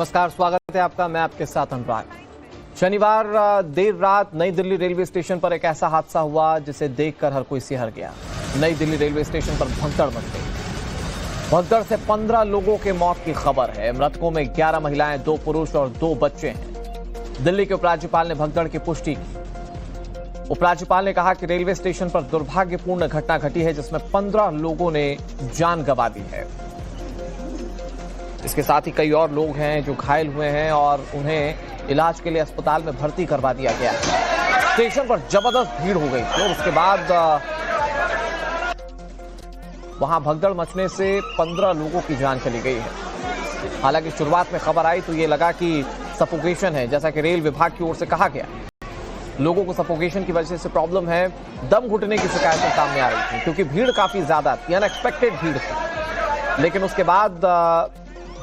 नमस्कार, स्वागत है आपका। मैं आपके साथ अनुराग। शनिवार देर रात नई दिल्ली रेलवे स्टेशन पर एक ऐसा हादसा हुआ जिसे देखकर हर कोई सिहर गया। नई दिल्ली रेलवे स्टेशन पर भगदड़ मच गई। भगदड़ से 15 लोगों के मौत की खबर है। मृतकों में 11 महिलाएं, 2 पुरुष और 2 बच्चे हैं। दिल्ली के उपराज्यपाल ने भगदड़ की पुष्टि की। उपराज्यपाल ने कहा कि रेलवे स्टेशन पर दुर्भाग्यपूर्ण घटना घटी है जिसमें 15 लोगों ने जान गंवा दी है। इसके साथ ही कई और लोग हैं जो घायल हुए हैं और उन्हें इलाज के लिए अस्पताल में भर्ती करवा दिया गया है। स्टेशन पर जबरदस्त भीड़ हो गई और उसके बाद वहां भगदड़ मचने से 15 लोगों की जान चली गई है। हालांकि शुरुआत में खबर आई तो ये लगा कि सफोकेशन है, जैसा कि रेल विभाग की ओर से कहा गया। लोगों को सफोकेशन की वजह से प्रॉब्लम है, दम घुटने की शिकायतें सामने आ रही थी क्योंकि भीड़ काफी ज्यादा थी, अनएक्सपेक्टेड भीड़ थी। लेकिन उसके बाद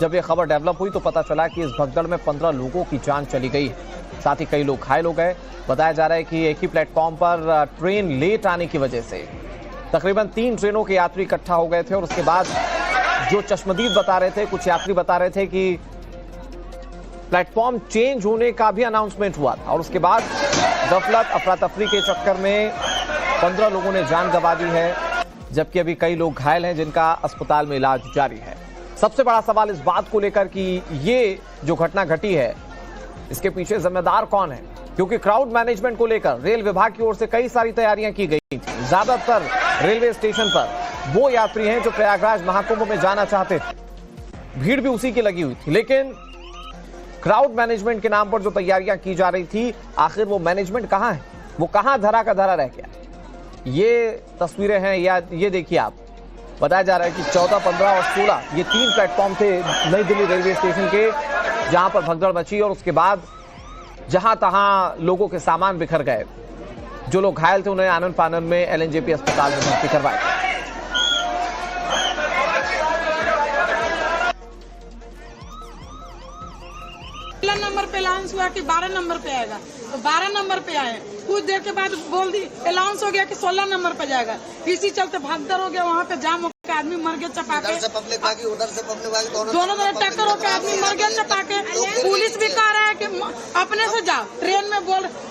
जब यह खबर डेवलप हुई तो पता चला कि इस भगदड़ में 15 लोगों की जान चली गई है। साथ ही कई लोग घायल हो गए। बताया जा रहा है कि एक ही प्लेटफॉर्म पर ट्रेन लेट आने की वजह से तकरीबन 3 ट्रेनों के यात्री इकट्ठा हो गए थे और उसके बाद जो चश्मदीद बता रहे थे, कुछ यात्री बता रहे थे कि प्लेटफॉर्म चेंज होने का भी अनाउंसमेंट हुआ था और उसके बाद गफलत अफरा तफरी के चक्कर में 15 लोगों ने जान गंवा दी है, जबकि अभी कई लोग घायल हैं जिनका अस्पताल में इलाज जारी है। सबसे बड़ा सवाल इस बात को लेकर कि ये जो घटना घटी है इसके पीछे जिम्मेदार कौन है, क्योंकि क्राउड मैनेजमेंट को लेकर रेल विभाग की ओर से कई सारी तैयारियां की गई थी। ज्यादातर रेलवे स्टेशन पर वो यात्री हैं जो प्रयागराज महाकुंभ में जाना चाहते थे, भीड़ भी उसी की लगी हुई थी। लेकिन क्राउड मैनेजमेंट के नाम पर जो तैयारियां की जा रही थी, आखिर वो मैनेजमेंट कहां है, वो कहां धरा का धरा रह गया। ये तस्वीरें हैं, या ये देखिए आप, बताया जा रहा है कि 14, 15 और 16 ये 3 प्लेटफॉर्म थे नई दिल्ली रेलवे स्टेशन के जहां पर भगदड़ मची और उसके बाद जहां तहां लोगों के सामान बिखर गए। जो लोग घायल थे उन्हें आनन फानन में एलएनजेपी अस्पताल में भर्ती करवाया। नंबर पे अलाउंस हुआ कि 12 नंबर पे आएगा, तो 12 नंबर पे आए। कुछ देर के बाद बोल दी अलाउंस हो गया कि 16 नंबर पे जाएगा। इसी चलते भगदड़ हो गया, वहाँ पे जाम हो गया, आदमी मर गया चपा के। उधर से पब्लिक भागी, दोनों तरफ टक्कर होकर आदमी मर गया चपा के। पुलिस भी कह रहा है कि अपने से जाओ। ट्रेन में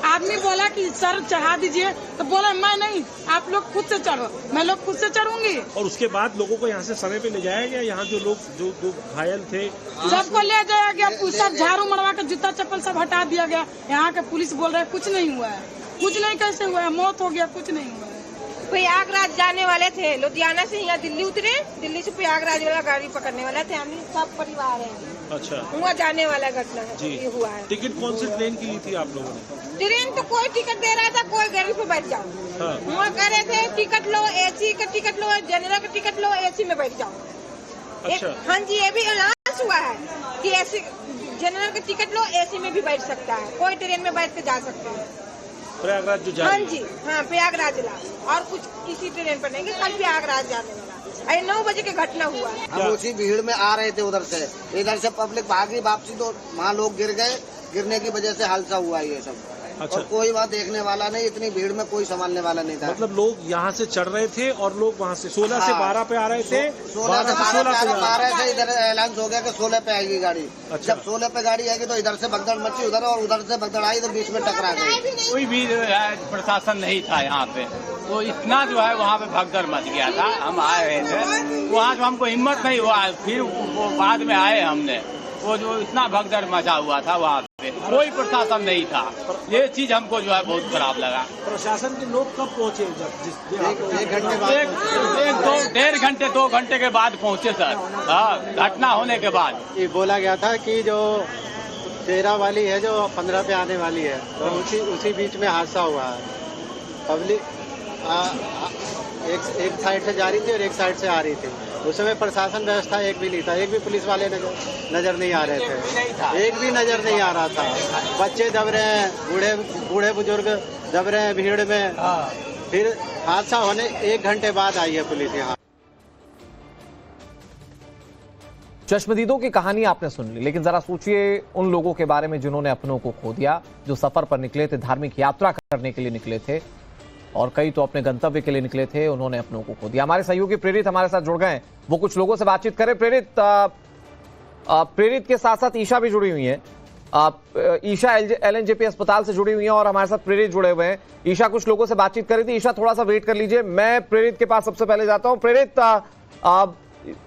आदमी बोला कि सर चढ़ा दीजिए, तो बोला मैं नहीं, आप लोग खुद से चढ़ो। मैं लोग खुद से चढ़ूंगी। और उसके बाद लोगों को यहाँ से समय पे ले जाया गया। यहाँ जो लोग जो घायल थे सबको ले जाया गया। सब झाड़ू मरवा के जूता चप्पल सब हटा दिया गया। यहाँ के पुलिस बोल रहे कुछ नहीं हुआ है। कुछ नहीं कैसे हुआ है, मौत हो गया, कुछ नहीं हुआ है। प्रयागराज जाने वाले थे, लुधियाना से यहाँ दिल्ली उतरे, दिल्ली से प्रयागराज वाला गाड़ी पकड़ने वाला थे। हम सब परिवार है। अच्छा, वहाँ जाने वाला घटना जी ये हुआ है। टिकट कौन सी ट्रेन की ली थी आप लोगों ने? ट्रेन तो कोई टिकट दे रहा था, कोई गाड़ी पे बैठ जाओ। हाँ। वहाँ कह रहे थे टिकट लो, एसी का टिकट लो, जनरल का टिकट लो, एसी में बैठ जाओ। अच्छा। हाँ जी, ये भी अनाउंस हुआ है कि एसी जनरल का टिकट लो, एसी में भी बैठ सकता है, कोई ट्रेन में बैठ के जा सकते हैं। प्रयागराज जो जा हाँ जी, हाँ प्रयागराज ला, और कुछ किसी ट्रेन पर नहीं, कल प्रयागराज जाने वाला। अरे 9 बजे की घटना हुआ। हम उसी भीड़ में आ रहे थे, उधर से पब्लिक भागी वापसी, तो वहाँ लोग गिर गए। गिरने की वजह से हादसा हुआ ये सब। अच्छा। और कोई बात देखने वाला नहीं, इतनी भीड़ में कोई संभालने वाला नहीं था। मतलब लोग यहाँ से चढ़ रहे थे और लोग वहाँ से 16 से 12 पे आ रहे थे। 16 से 12 पे आ रहे थे। इधर ऐलान हो गया कि 16 पे आएगी गाड़ी। अच्छा। जब 16 पे गाड़ी आएगी तो इधर से भगदड़ मची उधर, और उधर से भगदड़ आई तो बीच में टकरा गई। कोई भी प्रशासन नहीं था यहाँ पे, तो इतना जो है वहाँ पे भगदड़ मच गया था। हम आए रहे थे वहाँ, जो हमको हिम्मत नहीं हुआ, फिर वो बाद में आए हमने। वो जो इतना भगदड़ मचा हुआ था वहाँ पे, कोई प्रशासन नहीं था। ये चीज हमको जो है बहुत खराब लगा। प्रशासन के लोग कब पहुँचे? एक घंटे बाद, 1-1.5 2 घंटे के बाद पहुँचे सर। हाँ, घटना होने के बाद ये बोला गया था कि जो 13 वाली है जो 15 पे आने वाली है, तो उसी बीच में हादसा हुआ है। पब्लिक एक साइड से जा रही थी और एक साइड से आ रही थी। उस समय प्रशासन व्यवस्था एक भी नहीं था, एक भी पुलिस वाले नजर नहीं आ रहे थे, एक भी नजर नहीं आ रहा था। बच्चे दब रहे हैं, बूढ़े बुजुर्ग दब रहे हैं भीड़ में। फिर हादसा होने 1 घंटे बाद आई है पुलिस यहाँ। चश्मदीदों की कहानी आपने सुन ली, लेकिन जरा सोचिए उन लोगों के बारे में जिन्होंने अपनों को खो दिया, जो सफर पर निकले थे, धार्मिक यात्रा करने के लिए निकले थे और कई तो अपने गंतव्य के लिए निकले थे, उन्होंने अपनों को खो दिया। हमारे सहयोगी प्रेरित हमारे साथ जुड़ गए हैं, वो कुछ लोगों से बातचीत करें। प्रेरित, प्रेरित के साथ साथ ईशा भी जुड़ी हुई हैं। ईशा एलएनजेपी अस्पताल से जुड़ी हुई हैं और हमारे साथ प्रेरित जुड़े हुए हैं। ईशा कुछ लोगों से बातचीत कर रही थी। ईशा थोड़ा सा वेट कर लीजिए, मैं प्रेरित के पास सबसे पहले जाता हूं। प्रेरित,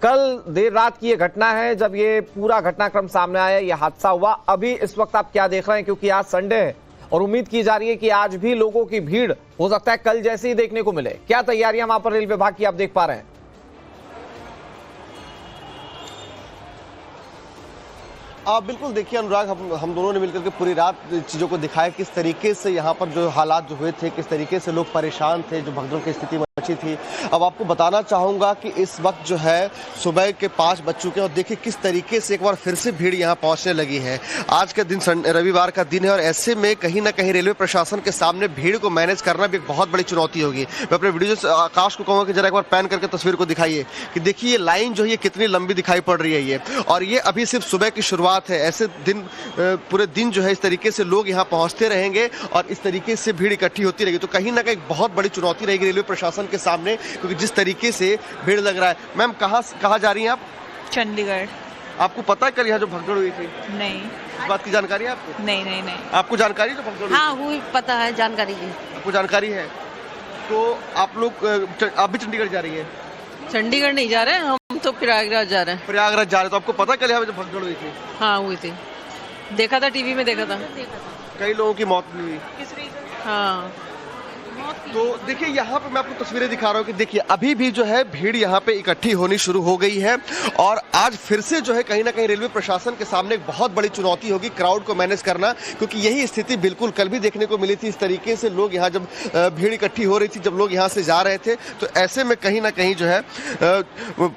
कल देर रात की ये घटना है जब ये पूरा घटनाक्रम सामने आया, ये हादसा हुआ। अभी इस वक्त आप क्या देख रहे हैं, क्योंकि आज संडे है और उम्मीद की जा रही है कि आज भी लोगों की भीड़ हो सकता है कल जैसे ही देखने को मिले। क्या तैयारियां वहां पर रेल विभाग की आप देख पा रहे हैं? बिल्कुल, देखिए अनुराग, हम दोनों ने मिलकर के पूरी रात चीज़ों को दिखाया किस तरीके से यहाँ पर जो हालात जो हुए थे, किस तरीके से लोग परेशान थे, जो भगदड़ की स्थिति मची थी। अब आपको बताना चाहूँगा कि इस वक्त जो है सुबह के 5 बज चुके हैं और देखिए किस तरीके से एक बार फिर से भीड़ यहाँ पहुँचने लगी है। आज का दिन रविवार का दिन है और ऐसे में कहीं ना कहीं रेलवे प्रशासन के सामने भीड़ को मैनेज करना भी एक बहुत बड़ी चुनौती होगी। मैं अपने वीडियो से आकाश को कहूँगा कि जरा एक बार पैन करके तस्वीर को दिखाइए कि देखिए ये लाइन जो है कितनी लंबी दिखाई पड़ रही है ये, और ये अभी सिर्फ सुबह की शुरुआत है। ऐसे दिन पूरे दिन जो है इस तरीके से लोग यहाँ पहुँचते रहेंगे और इस तरीके से भीड़ इकट्ठी होती रहेगी, तो कहीं ना कहीं बहुत बड़ी चुनौती रहेगी रेलवे प्रशासन के सामने, क्योंकि जिस तरीके से भीड़ लग रहा है। मैम, कहाँ जा रही हैं आप? चंडीगढ़। आपको पता है कल यहाँ जो भगदड़ हुई थी? नहीं। इस बात की जानकारी है आपको? नहीं। आपको जानकारी जो भगदड़ हुई? हाँ, हुई, पता है, जानकारी है। आपको जानकारी है? तो आप लोग आप भी चंडीगढ़ जा रही है? चंडीगढ़ नहीं जा रहे हैं हम, तो प्रयागराज जा रहे हैं। प्रयागराज जा रहे हैं, तो आपको पता कल यहाँ जो भगदड़ हुई थी? हाँ, हुई थी, देखा था, टीवी में देखा था। कई लोगों की मौत भी हुई। हाँ, तो देखिए यहाँ पे मैं आपको तस्वीरें दिखा रहा हूँ कि देखिए अभी भी जो है भीड़ यहाँ पे इकट्ठी होनी शुरू हो गई है और आज फिर से जो है कहीं ना कहीं रेलवे प्रशासन के सामने एक बहुत बड़ी चुनौती होगी क्राउड को मैनेज करना, क्योंकि यही स्थिति बिल्कुल कल भी देखने को मिली थी। इस तरीके से लोग यहाँ जब भीड़ इकट्ठी हो रही थी, जब लोग यहाँ से जा रहे थे, तो ऐसे में कहीं ना कहीं जो है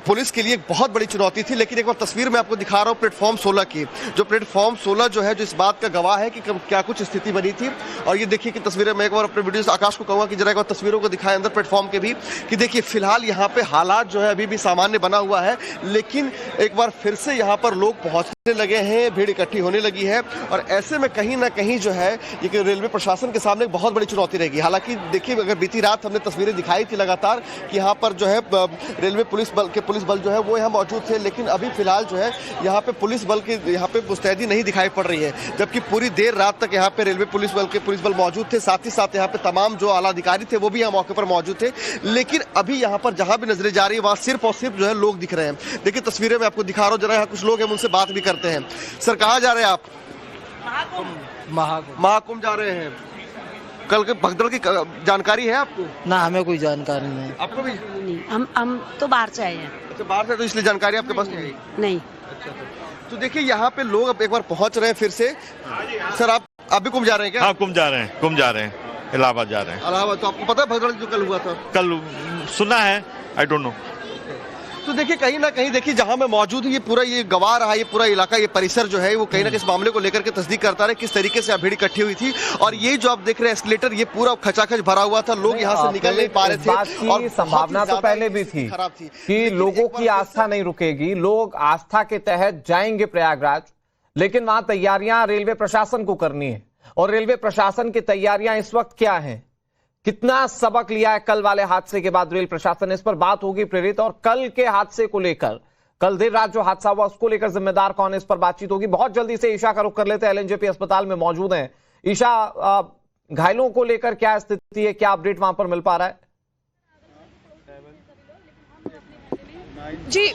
पुलिस के लिए एक बहुत बड़ी चुनौती थी। लेकिन एक बार तस्वीर में आपको दिखा रहा हूँ प्लेटफॉर्म 16 की, जो प्लेटफॉर्म 16 जो है जो इस बात का गवाह है कि क्या कुछ स्थिति बनी थी। और ये देखिए कि तस्वीरें मैं एक बार अपने वीडियो से आकाश को कहूँगा कि जरा एक बार तस्वीरों को दिखाएं अंदर प्लेटफॉर्म के भी, कि देखिए फिलहाल यहाँ पे हालात जो है अभी भी सामान्य बना हुआ है, लेकिन एक बार फिर से यहाँ पर लोग पहुंचने लगे हैं, भीड़ इकट्ठी होने लगी है और ऐसे में कहीं ना कहीं जो है ये रेलवे प्रशासन के सामने एक बहुत बड़ी चुनौती रहेगी। हालांकि देखिए अगर बीती रात हमने तस्वीरें दिखाई थी लगातार कि यहाँ पर जो है रेलवे पुलिस बल जो है वो यहाँ मौजूद थे, लेकिन अभी फिलहाल जो है यहाँ पे पुलिस बल की यहाँ पे मुस्तैदी नहीं दिखाई पड़ रही है, जबकि पूरी देर रात तक यहाँ पे रेलवे पुलिस बल मौजूद थे। साथ ही साथ यहाँ पे तमाम जो आला अधिकारी थे वो भी यहाँ मौके पर मौजूद थे, लेकिन अभी यहाँ पर जहां भी नजरें जा रही है वहां सिर्फ और सिर्फ जो है लोग दिख रहे हैं। देखिए तस्वीरें मैं आपको दिखा रहा हूँ, जरा यहाँ कुछ लोग हैं उनसे बात भी करते हैं। सर, कहाँ जा रहे हैं आप? महाकुंभ जा रहे हैं। कल के भगदड़ की जानकारी है आपको? ना, हमें कोई जानकारी नहीं। आपको भी नहीं? हम तो बाहर से आए हैं। अच्छा, बाहर से, तो इसलिए जानकारी आपके पास नहीं? नहीं। तो देखिए यहाँ पे लोग अब एक बार पहुंच रहे हैं फिर से। सर, आप भी कुंभ जा रहे हैं क्या? हाँ, कुंभ जा रहे हैं, इलाहाबाद जा रहे हैं। इलाहाबाद। तो आपको पता है भगदड़ जो कल हुआ था? कल सुना है, आई डोंट नो। तो देखिए कहीं ना कहीं देखिए जहां मैं मौजूद हूँ, ये पूरा ये गवाह रहा, ये पूरा इलाका, ये परिसर जो है वो कहीं ना कहीं इस मामले को लेकर के तस्दीक करता रहे किस तरीके से भीड़ इकट्ठी हुई थी। और ये जो आप देख रहे हैं एस्केलेटर, ये पूरा खचाखच भरा हुआ था, लोग यहाँ से निकल नहीं पा रहे थे और संभावना तो पहले भी थी कि लोगों की आस्था नहीं रुकेगी, लोग आस्था के तहत जाएंगे प्रयागराज, लेकिन वहां तैयारियां रेलवे प्रशासन को करनी है। और रेलवे प्रशासन की तैयारियां इस वक्त क्या हैं, कितना सबक लिया है कल वाले हादसे के बाद रेल प्रशासन, इस पर बात होगी प्रेरित। और कल के हादसे को लेकर, कल देर रात जो हादसा हुआ उसको लेकर जिम्मेदार कौन है, इस पर बातचीत होगी। बहुत जल्दी से ईशा का रुख कर लेते हैं, एलएनजेपी अस्पताल में मौजूद हैं। ईशा, घायलों को लेकर क्या स्थिति है, क्या अपडेट वहां पर मिल पा रहा है? जी,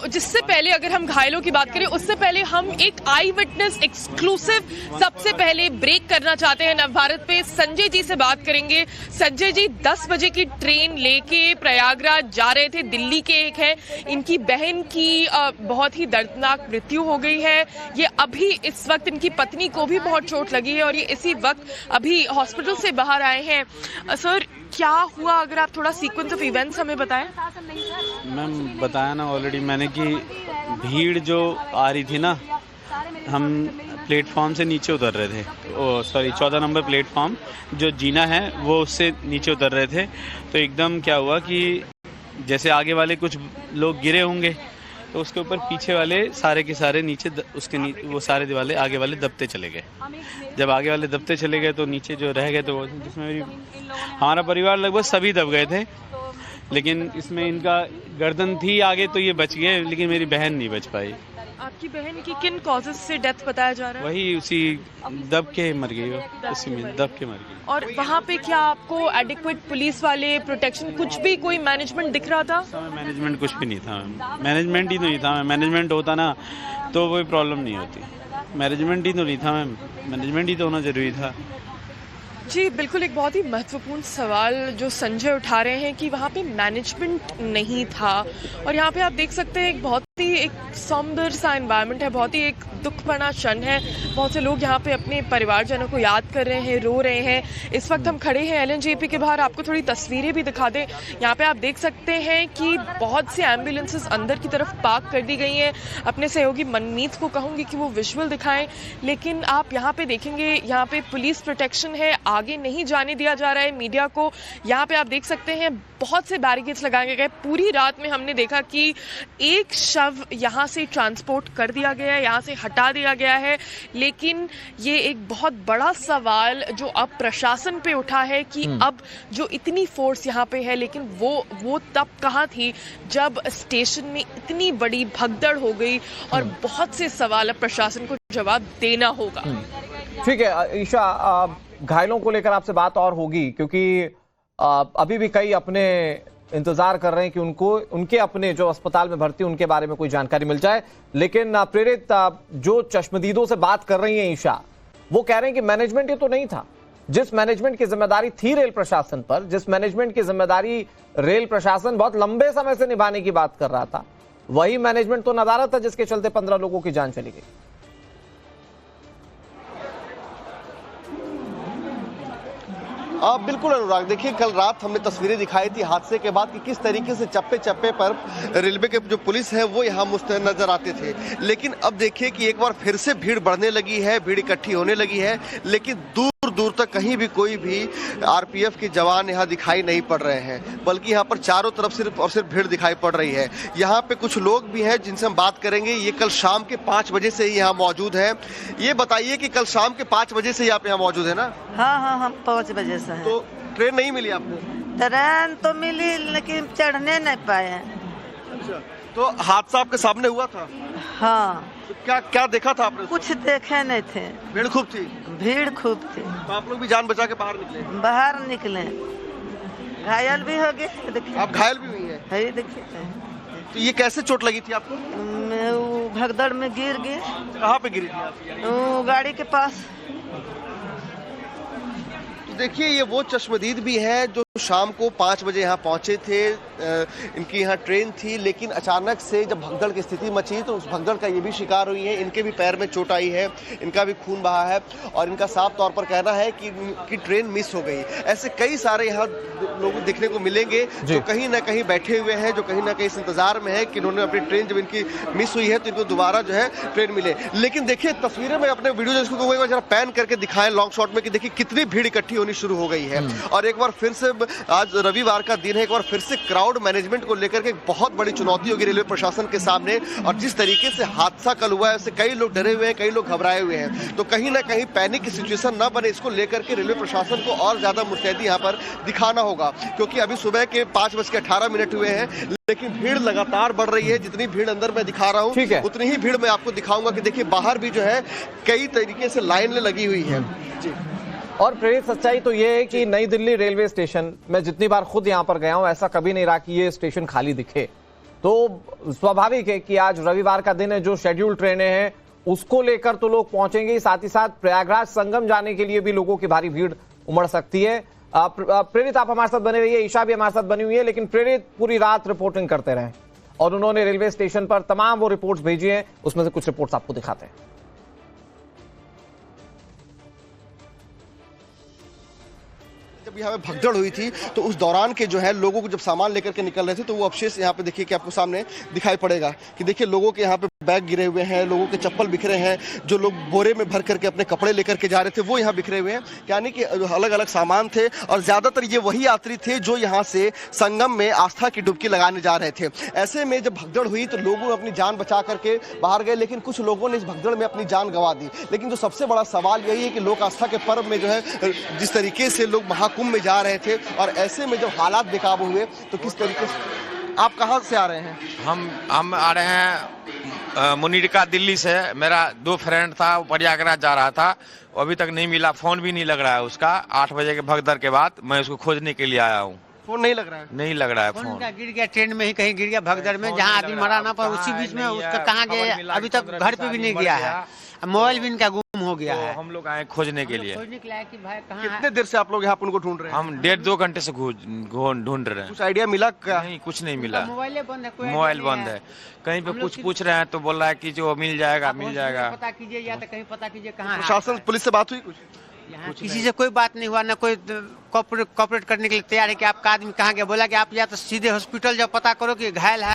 जिससे पहले अगर हम घायलों की बात करें, उससे पहले हम एक आई विटनेस एक्सक्लूसिव सबसे पहले ब्रेक करना चाहते हैं नवभारत पे। संजय जी से बात करेंगे। संजय जी 10 बजे की ट्रेन लेके प्रयागराज जा रहे थे, दिल्ली के एक हैं, इनकी बहन की बहुत ही दर्दनाक मृत्यु हो गई है। ये अभी इस वक्त इनकी पत्नी को भी बहुत चोट लगी है और ये इसी वक्त अभी हॉस्पिटल से बाहर आए हैं। सर, क्या हुआ, अगर आप थोड़ा सीक्वेंस ऑफ इवेंट्स हमें बताएं। मैम, बताया ना ऑलरेडी मैंने कि भीड़ जो आ रही थी ना, हम प्लेटफॉर्म से नीचे उतर रहे थे, 14 नंबर प्लेटफॉर्म जो जीना है वो उससे नीचे उतर रहे थे, तो एकदम क्या हुआ कि जैसे आगे वाले कुछ लोग गिरे होंगे तो उसके ऊपर पीछे वाले सारे के सारे नीचे वो सारे वाले आगे वाले दबते चले गए। जब आगे वाले दबते चले गए तो नीचे जो रह गए, तो जिसमें हमारा परिवार लगभग सभी दब गए थे, लेकिन इसमें इनका गर्दन थी आगे तो ये बच गए, लेकिन मेरी बहन नहीं बच पाई। आपकी बहन की किन कॉजेस से डेथ बताया जा रहा है? वही उसी दब के मर गई वो, उसी में दब के मर गई। और वहाँ पे क्या आपको एडिक्वेट पुलिस वाले प्रोटेक्शन कुछ भी कोई मैनेजमेंट दिख रहा था? मैनेजमेंट कुछ भी नहीं था, मैनेजमेंट ही तो नहीं था। मैनेजमेंट होता ना तो कोई प्रॉब्लम नहीं होती। मैनेजमेंट ही तो नहीं था मैम, मैनेजमेंट ही तो होना जरूरी था। जी बिल्कुल, एक बहुत ही महत्वपूर्ण सवाल जो संजय उठा रहे हैं कि वहाँ पे मैनेजमेंट नहीं था। और यहाँ पे आप देख सकते हैं एक बहुत ही एक सौंदर्य सा एनवायरनमेंट है, बहुत ही एक दुख भरा क्षण है। बहुत से लोग यहाँ पे अपने परिवारजनों को याद कर रहे हैं, रो रहे हैं। इस वक्त हम खड़े हैं LNJP के बाहर, आपको थोड़ी तस्वीरें भी दिखा दें। यहाँ पे आप देख सकते हैं कि बहुत सी एम्बुलेंसेस अंदर की तरफ पार्क कर दी गई हैं। अपने सहयोगी मनमीत को कहूँगी कि वो विजुअल दिखाएं, लेकिन आप यहाँ पे देखेंगे यहाँ पे पुलिस प्रोटेक्शन है, आगे नहीं जाने दिया जा रहा है मीडिया को। यहाँ पे आप देख सकते हैं बहुत से बैरिकेड्स लगाए गए। पूरी रात में हमने देखा कि एक शव यहाँ से ट्रांसपोर्ट कर दिया गया है, यहाँ से हटा दिया गया है। लेकिन ये एक बहुत बड़ा सवाल जो अब प्रशासन पे उठा है कि अब जो इतनी फोर्स यहाँ पे है, लेकिन वो तब कहाँ थी जब स्टेशन में इतनी बड़ी भगदड़ हो गई। और बहुत से सवाल अब प्रशासन को जवाब देना होगा। ठीक है ईशा, घायलों को लेकर आपसे बात और होगी, क्योंकि अभी भी कई अपने इंतजार कर रहे हैं कि उनके अपने जो अस्पताल में भर्ती उनके बारे में कोई जानकारी मिल जाए। लेकिन प्रेरित जो चश्मदीदों से बात कर रही हैं ईशा, वो कह रहे हैं कि मैनेजमेंट ये तो नहीं था। जिस मैनेजमेंट की जिम्मेदारी थी रेल प्रशासन पर, जिस मैनेजमेंट की जिम्मेदारी रेल प्रशासन बहुत लंबे समय से निभाने की बात कर रहा था, वही मैनेजमेंट तो नदारद था जिसके चलते 15 लोगों की जान चली गई। बिल्कुल अनुराग, देखिए कल रात हमने तस्वीरें दिखाई थी हादसे के बाद कि किस तरीके से चप्पे चप्पे पर रेलवे के जो पुलिस है वो यहाँ मुस्तैद नजर आते थे। लेकिन अब देखिए कि एक बार फिर से भीड़ बढ़ने लगी है, भीड़ इकट्ठी होने लगी है, लेकिन दूर दूर तक कहीं भी कोई भी RPF के जवान यहाँ दिखाई नहीं पड़ रहे हैं, बल्कि यहाँ पर चारों तरफ सिर्फ और सिर्फ भीड़ दिखाई पड़ रही है। यहाँ पे कुछ लोग भी हैं जिनसे हम बात करेंगे, ये कल शाम के 5 बजे से ही यहाँ मौजूद है। ये बताइए कि कल शाम के 5 बजे से आप यहाँ मौजूद है ना? हाँ, हम 5 बजे से हैं। तो ट्रेन नहीं मिली आपको? ट्रेन तो मिली, लेकिन चढ़ने नहीं पाए। अच्छा, तो हादसा आपके सामने हुआ था? हाँ। तो क्या देखा था आपने? कुछ देखे नहीं थे। भीड़ खूब थी? भीड़ खूब थी। तो आप लोग भी जान बचा के बाहर निकले? बाहर निकले, घायल भी हो गए। देखिए आप घायल भी हुई हैं? है, देखिए। तो ये कैसे चोट लगी थी आपको? भगदड़ में गिर गए। कहाँ पे गिरी थी आप? गाड़ी के पास। तो देखिए ये वो चश्मदीद भी है जो शाम को 5 बजे यहाँ पहुंचे थे। इनकी यहाँ ट्रेन थी, लेकिन अचानक से जब भगदड़ की स्थिति मची तो उस भगदड़ का ये भी शिकार हुई है। इनके भी पैर में चोट आई है, इनका भी खून बहा है और इनका साफ तौर पर कहना है कि ट्रेन मिस हो गई। ऐसे कई सारे यहाँ लोग देखने को मिलेंगे जो कहीं ना कहीं बैठे हुए हैं, जो कहीं ना कहीं इस इंतजार में है कि इन्होंने अपनी ट्रेन जब इनकी मिस हुई है तो इनको दोबारा जो है ट्रेन मिले। लेकिन देखिए तस्वीरें में अपने वीडियो जिसको जरा पैन करके दिखाएं लॉन्ग शॉट में कि देखिए कितनी भीड़ इकट्ठी होनी शुरू हो गई है। और एक बार फिर से आज रविवार का दिन है, एक बार फिर से क्राउड मैनेजमेंट को लेकर के एक बहुत बड़ी चुनौती होगी रेलवे प्रशासन के सामने। और जिस तरीके से हादसा कल हुआ है उससे कई लोग डरे हुए हैं, कई लोग घबराए हुए हैं। तो कहीं ना कहीं पैनिक की सिचुएशन ना बने, इसको लेकर के रेलवे प्रशासन को और ज्यादा मुस्तैदी यहाँ पर दिखाना होगा, क्योंकि अभी सुबह के 5:18 हुए हैं, लेकिन भीड़ लगातार बढ़ रही है। जितनी भीड़ अंदर मैं दिखा रहा हूँ उतनी ही भीड़ मैं आपको दिखाऊंगा कि देखिए बाहर भी जो है कई तरीके से लाइन लगी हुई है। जी। और प्रेरित सच्चाई तो ये है कि नई दिल्ली रेलवे स्टेशन, मैं जितनी बार खुद यहाँ पर गया हूँ, ऐसा कभी नहीं रहा कि ये स्टेशन खाली दिखे। तो स्वाभाविक है कि आज रविवार का दिन है, जो शेड्यूल ट्रेनें हैं उसको लेकर तो लोग पहुंचेंगे, साथ ही साथ प्रयागराज संगम जाने के लिए भी लोगों की भारी भीड़ उमड़ सकती है। प्रेरित आप हमारे साथ बने रहिए, ईशा भी हमारे साथ बनी हुई है, लेकिन प्रेरित पूरी रात रिपोर्टिंग करते रहे और उन्होंने रेलवे स्टेशन पर तमाम वो रिपोर्ट्स भेजी हैं, उसमें से कुछ रिपोर्ट्स आपको दिखाते हैं। जब यहाँ पे भगदड़ हुई थी तो उस दौरान के जो है लोगों को जब सामान लेकर के निकल रहे थे तो वो अवशेष यहाँ पे देखिए कि आपको सामने दिखाई पड़ेगा कि देखिए लोगों के यहाँ पे बैग गिरे हुए हैं, लोगों के चप्पल बिखरे हैं, जो लोग बोरे में भर करके अपने कपड़े लेकर के जा रहे थे वो यहाँ बिखरे हुए हैं, यानी कि अलग अलग सामान थे। और ज्यादातर ये वही यात्री थे जो यहाँ से संगम में आस्था की डुबकी लगाने जा रहे थे। ऐसे में जब भगदड़ हुई तो लोगों ने अपनी जान बचा करके बाहर गए, लेकिन कुछ लोगों ने इस भगदड़ में अपनी जान गंवा दी। लेकिन जो सबसे बड़ा सवाल यही है कि लोक आस्था के पर्व में जो है जिस तरीके से लोग महाकुंभ में जा रहे थे और ऐसे में जब हालात बेकाबू हुए तो किस तरीके से आप कहाँ से आ रहे हैं? हम आ रहे हैं मुनीरिका दिल्ली से। मेरा 2 फ्रेंड था, वो प्रयागराज जा रहा था, अभी तक नहीं मिला, फोन भी नहीं लग रहा है उसका। 8 बजे के भगदड़ के बाद मैं उसको खोजने के लिए आया हूँ। फोन नहीं लग रहा है? नहीं लग रहा है फोन। गिर गया ट्रेन में ही, कहीं गिर गया भगदड़ में, जहाँ आदमी मरा ना पर उसी बीच में उसका कहाँ गया अभी तक घर पे भी नहीं गया है। मोबाइल भी इनका गुम हो गया है। हम लोग आए खोजने के लिए। कि भाई कहाँ कितने देर से आप लोग यहाँ पे उनको ढूंढ रहे हैं? हम 1.5-2 घंटे से ढूंढ रहे हैं। कुछ आइडिया मिला क्या? नहीं, कुछ नहीं मिला। मोबाइल बंद है, मोबाइल बंद है। कहीं पे कुछ पूछ रहे हैं तो बोल रहा है कि जो मिल जाएगा मिल जाएगा। पता कीजिए या तो कहीं पता कीजिए कहाँ है। प्रशासन पुलिस से बात हुई कुछ? किसी से कोई बात नहीं हुआ, ना कोई कॉपरेट करने के लिए तैयार है कि आपका आदमी कहाँ गया। बोला कि आप या तो सीधे हॉस्पिटल जाओ, पता करो कि घायल है।